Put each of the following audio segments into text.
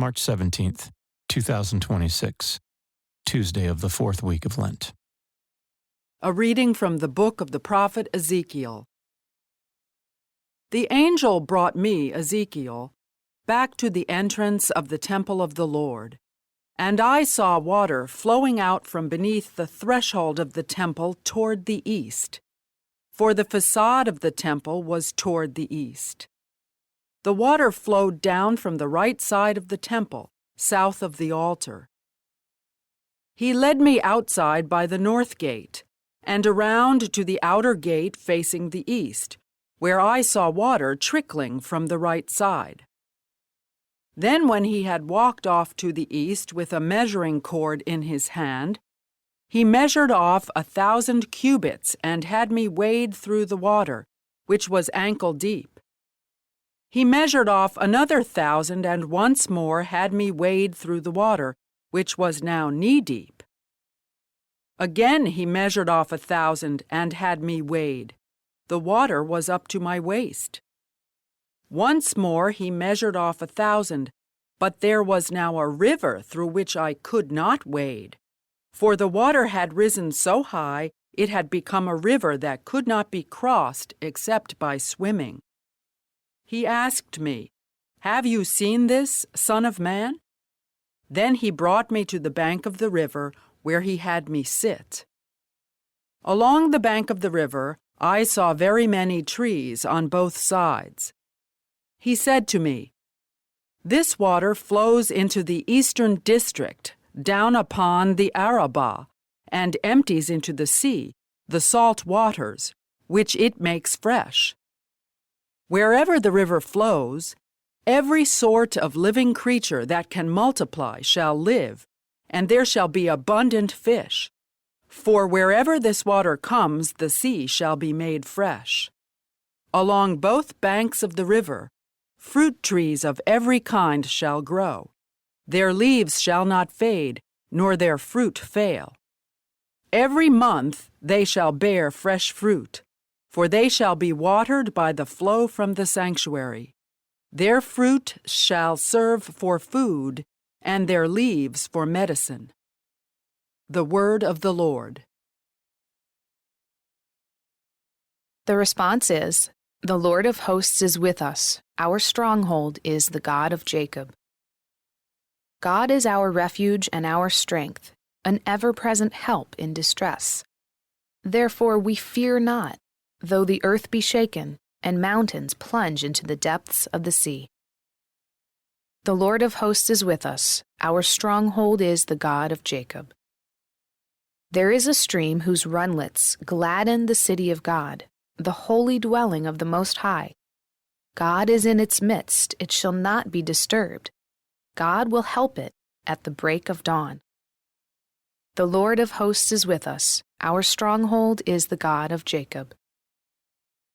March 17th, 2026, Tuesday of the fourth week of Lent. A reading from the book of the prophet Ezekiel. The angel brought me, Ezekiel, back to the entrance of the temple of the Lord, and I saw water flowing out from beneath the threshold of the temple toward the east, for the facade of the temple was toward the east. The water flowed down from the right side of the temple, south of the altar. He led me outside by the north gate, and around to the outer gate facing the east, where I saw water trickling from the right side. Then when he had walked off to the east with a measuring cord in his hand, he measured off 1,000 cubits and had me wade through the water, which was ankle deep. He measured off another 1,000 and once more had me wade through the water, which was now knee-deep. Again he measured off 1,000 and had me wade. The water was up to my waist. Once more he measured off 1,000, but there was now a river through which I could not wade, for the water had risen so high it had become a river that could not be crossed except by swimming. He asked me, "Have you seen this, Son of Man?" Then he brought me to the bank of the river, where he had me sit. Along the bank of the river, I saw very many trees on both sides. He said to me, "This water flows into the eastern district, down upon the Arabah, and empties into the sea, the salt waters, which it makes fresh. Wherever the river flows, every sort of living creature that can multiply shall live, and there shall be abundant fish. For wherever this water comes, the sea shall be made fresh. Along both banks of the river, fruit trees of every kind shall grow. Their leaves shall not fade, nor their fruit fail. Every month they shall bear fresh fruit, for they shall be watered by the flow from the sanctuary. Their fruit shall serve for food, and their leaves for medicine." The word of the Lord. The response is, "The Lord of hosts is with us. Our stronghold is the God of Jacob." God is our refuge and our strength, an ever-present help in distress. Therefore we fear not, though the earth be shaken, and mountains plunge into the depths of the sea. The Lord of hosts is with us. Our stronghold is the God of Jacob. There is a stream whose runlets gladden the city of God, the holy dwelling of the Most High. God is in its midst, it shall not be disturbed. God will help it at the break of dawn. The Lord of hosts is with us. Our stronghold is the God of Jacob.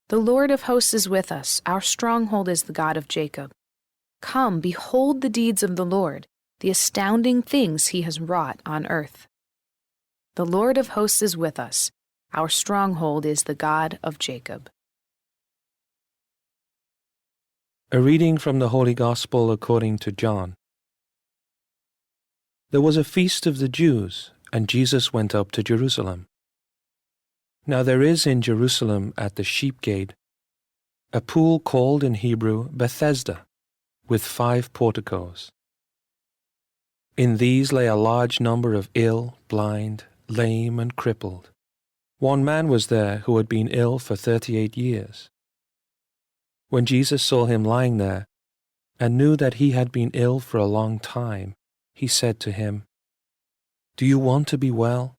The Lord of hosts is with us. Our stronghold is the God of Jacob. Come, behold the deeds of the Lord, the astounding things he has wrought on earth. The Lord of hosts is with us. Our stronghold is the God of Jacob. A reading from the Holy Gospel according to John. There was a feast of the Jews, and Jesus went up to Jerusalem. Now there is in Jerusalem at the sheep gate a pool called in Hebrew Bethesda, with 5 porticos. In these lay a large number of ill, blind, lame, and crippled. One man was there who had been ill for 38 years. When Jesus saw him lying there, and knew that he had been ill for a long time, he said to him, "Do you want to be well?"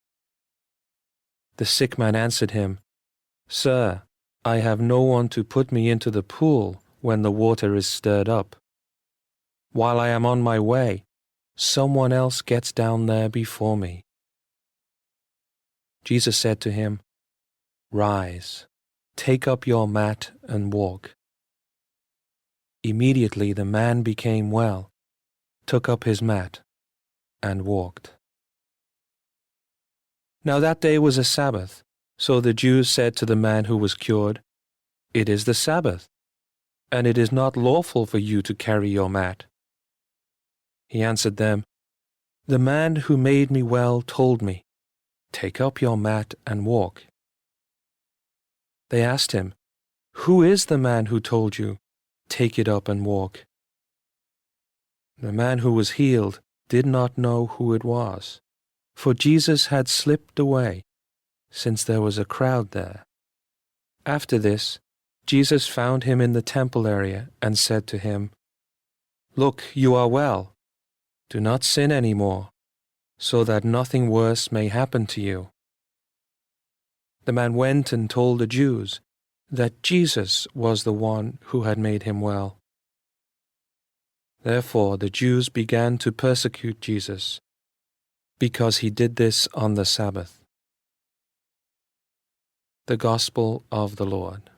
The sick man answered him, "Sir, I have no one to put me into the pool when the water is stirred up. While I am on my way, someone else gets down there before me." Jesus said to him, "Rise, take up your mat and walk." Immediately the man became well, took up his mat, and walked. Now that day was a Sabbath, so the Jews said to the man who was cured, "It is the Sabbath, and it is not lawful for you to carry your mat." He answered them, "The man who made me well told me, 'Take up your mat and walk.'" They asked him, "Who is the man who told you, 'Take it up and walk'?" The man who was healed did not know who it was, for Jesus had slipped away, since there was a crowd there. After this, Jesus found him in the temple area and said to him, "Look, you are well. Do not sin any more, so that nothing worse may happen to you." The man went and told the Jews that Jesus was the one who had made him well. Therefore the Jews began to persecute Jesus, because he did this on the Sabbath. The Gospel of the Lord.